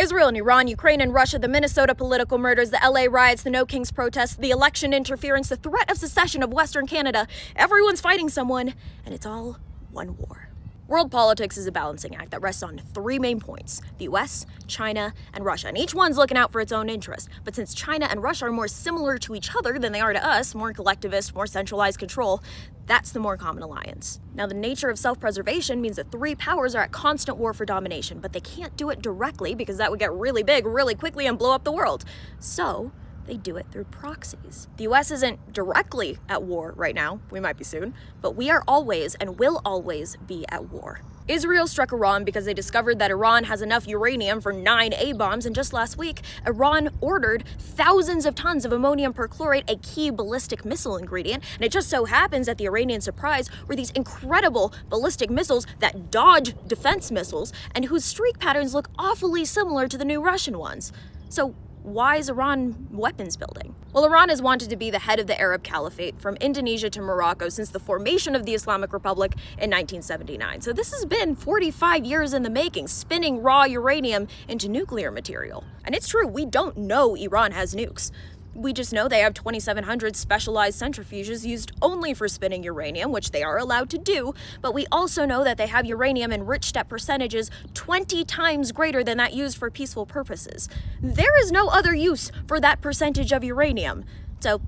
Israel and Iran, Ukraine and Russia, the Minnesota political murders, the LA riots, the No Kings protests, the election interference, the threat of secession of Western Canada. Everyone's fighting someone, and it's all one war. World politics is a balancing act that rests on three main points: the US, China, and Russia. And each one's looking out for its own interest. But since China and Russia are more similar to each other than they are to us, more collectivist, more centralized control, that's the more common alliance. Now, the nature of self-preservation means that three powers are at constant war for domination, but they can't do it directly because that would get really big really quickly and blow up the world. So they do it through proxies. The US isn't directly at war right now, we might be soon, but we are always and will always be at war. Israel struck Iran because they discovered that Iran has enough uranium for 9 A-bombs, and just last week, Iran ordered thousands of tons of ammonium perchlorate, a key ballistic missile ingredient, and it just so happens that the Iranian surprise were these incredible ballistic missiles that dodge defense missiles and whose streak patterns look awfully similar to the new Russian ones. So why is Iran weapons building? Well, Iran has wanted to be the head of the Arab Caliphate from Indonesia to Morocco since the formation of the Islamic Republic in 1979. So this has been 45 years in the making, spinning raw uranium into nuclear material. And it's true, we don't know Iran has nukes. We just know they have 2,700 specialized centrifuges used only for spinning uranium, which they are allowed to do, but we also know that they have uranium enriched at percentages 20 times greater than that used for peaceful purposes. There is no other use for that percentage of uranium. So,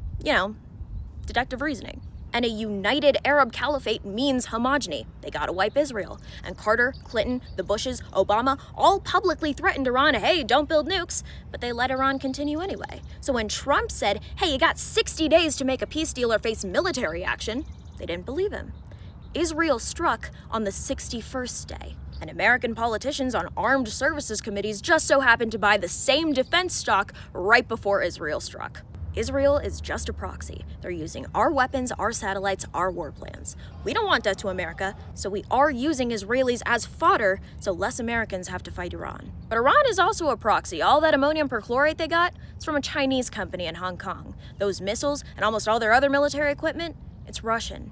deductive reasoning. And a united Arab caliphate means homogeny. They gotta wipe Israel. And Carter, Clinton, the Bushes, Obama all publicly threatened Iran, hey, don't build nukes, but they let Iran continue anyway. So when Trump said, hey, you got 60 days to make a peace deal or face military action, they didn't believe him. Israel struck on the 61st day. And American politicians on armed services committees just so happened to buy the same defense stock right before Israel struck. Israel is just a proxy. They're using our weapons, our satellites, our war plans. We don't want that to America, so we are using Israelis as fodder so less Americans have to fight Iran. But Iran is also a proxy. All that ammonium perchlorate they got, it's from a Chinese company in Hong Kong. Those missiles and almost all their other military equipment, it's Russian.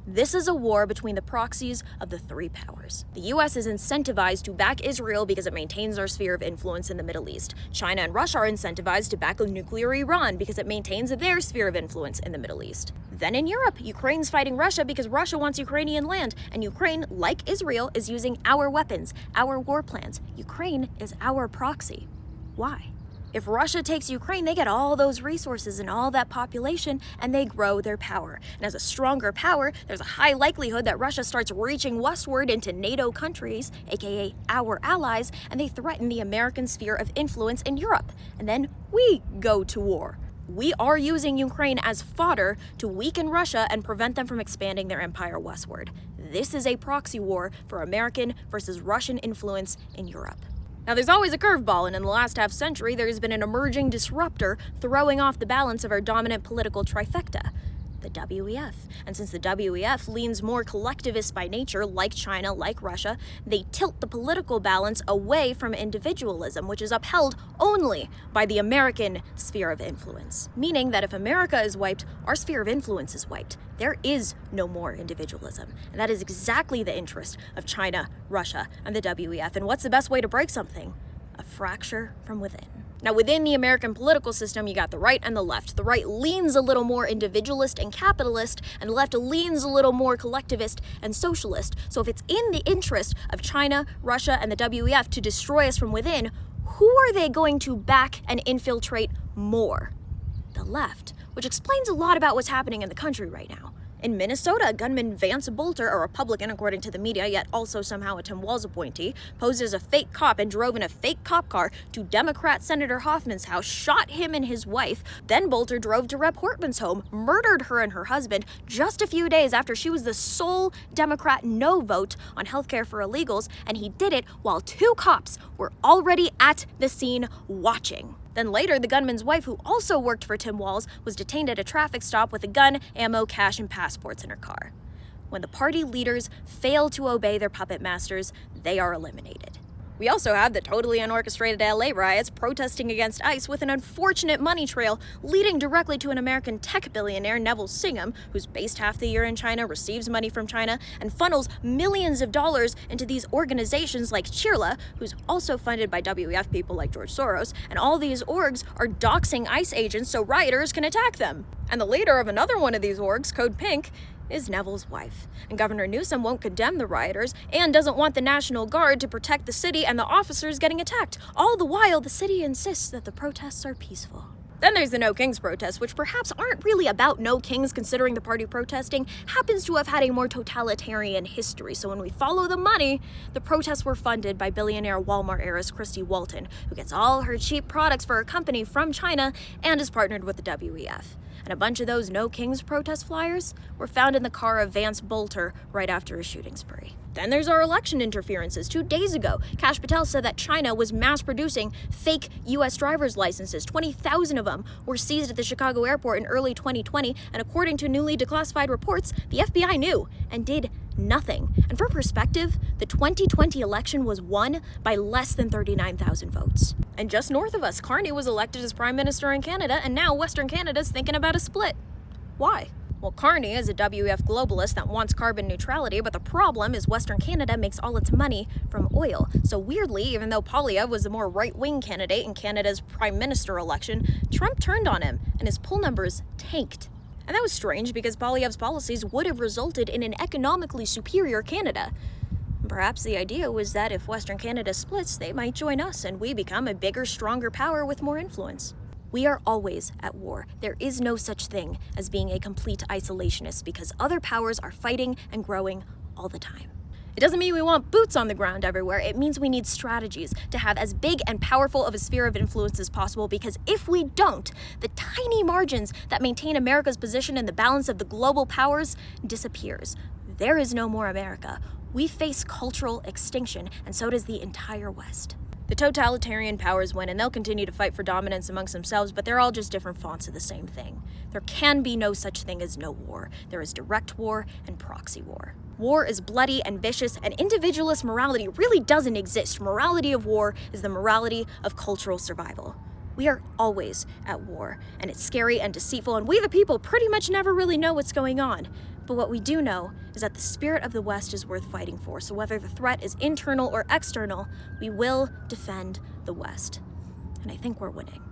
This is a war between the proxies of the three powers. The US is incentivized to back Israel because it maintains our sphere of influence in the Middle East. China and Russia are incentivized to back nuclear Iran because it maintains their sphere of influence in the Middle East. Then in Europe, Ukraine's fighting Russia because Russia wants Ukrainian land, and Ukraine, like Israel, is using our weapons, our war plans. Ukraine is our proxy. Why? If Russia takes Ukraine, they get all those resources and all that population, and they grow their power. And as a stronger power, there's a high likelihood that Russia starts reaching westward into NATO countries, aka our allies, and they threaten the American sphere of influence in Europe. And then we go to war. We are using Ukraine as fodder to weaken Russia and prevent them from expanding their empire westward. This is a proxy war for American versus Russian influence in Europe. Now, there's always a curveball, and in the last half century, there's been an emerging disruptor throwing off the balance of our dominant political trifecta, the WEF. And since the WEF leans more collectivist by nature, like China, like Russia, they tilt the political balance away from individualism, which is upheld only by the American sphere of influence. Meaning that if America is wiped, our sphere of influence is wiped. There is no more individualism. And that is exactly the interest of China, Russia, and the WEF. And what's the best way to break something? A fracture from within. Now, within the American political system, you got the right and the left. The right leans a little more individualist and capitalist, and the left leans a little more collectivist and socialist. So if it's in the interest of China, Russia, and the WEF to destroy us from within, who are they going to back and infiltrate more? The left, which explains a lot about what's happening in the country right now. In Minnesota, gunman Vance Bolter, a Republican according to the media, yet also somehow a Tim Walz appointee, posed as a fake cop and drove in a fake cop car to Democrat Senator Hoffman's house, shot him and his wife. Then Bolter drove to Rep. Portman's home, murdered her and her husband just a few days after she was the sole Democrat no vote on healthcare for illegals, and he did it while 2 cops were already at the scene watching. Then later, the gunman's wife, who also worked for Tim Walz, was detained at a traffic stop with a gun, ammo, cash, and passports in her car. When the party leaders fail to obey their puppet masters, they are eliminated. We also have the totally unorchestrated LA riots protesting against ICE with an unfortunate money trail leading directly to an American tech billionaire, Neville Singham, who's based half the year in China, receives money from China, and funnels millions of dollars into these organizations like Chirla, who's also funded by WEF people like George Soros, and all these orgs are doxing ICE agents so rioters can attack them. And the leader of another one of these orgs, Code Pink, is Neville's wife. And Governor Newsom won't condemn the rioters and doesn't want the National Guard to protect the city and the officers getting attacked. All the while, the city insists that the protests are peaceful. Then there's the No Kings protests, which perhaps aren't really about no kings considering the party protesting happens to have had a more totalitarian history. So when we follow the money, the protests were funded by billionaire Walmart heiress Christy Walton, who gets all her cheap products for her company from China and is partnered with the WEF. And a bunch of those No Kings protest flyers were found in the car of Vance Bolter right after a shooting spree. Then there's our election interferences. 2 days ago, Kash Patel said that China was mass-producing fake U.S. driver's licenses. 20,000 of them were seized at the Chicago airport in early 2020, and according to newly declassified reports, the FBI knew and did nothing. And for perspective, the 2020 election was won by less than 39,000 votes. And just north of us, Carney was elected as Prime Minister in Canada, and now Western Canada's thinking about a split. Why? Well, Carney is a WEF globalist that wants carbon neutrality, but the problem is Western Canada makes all its money from oil. So weirdly, even though Poilievre was the more right-wing candidate in Canada's Prime Minister election, Trump turned on him, and his poll numbers tanked. And that was strange because Poilievre's policies would have resulted in an economically superior Canada. Perhaps the idea was that if Western Canada splits, they might join us and we become a bigger, stronger power with more influence. We are always at war. There is no such thing as being a complete isolationist because other powers are fighting and growing all the time. It doesn't mean we want boots on the ground everywhere. It means we need strategies to have as big and powerful of a sphere of influence as possible, because if we don't, the tiny margins that maintain America's position in the balance of the global powers disappears. There is no more America. We face cultural extinction, and so does the entire West. The totalitarian powers win, and they'll continue to fight for dominance amongst themselves, but they're all just different fonts of the same thing. There can be no such thing as no war. There is direct war and proxy war. War is bloody and vicious, and individualist morality really doesn't exist. Morality of war is the morality of cultural survival. We are always at war, and it's scary and deceitful, and we the people pretty much never really know what's going on. But what we do know is that the spirit of the West is worth fighting for, so whether the threat is internal or external, we will defend the West. And I think we're winning.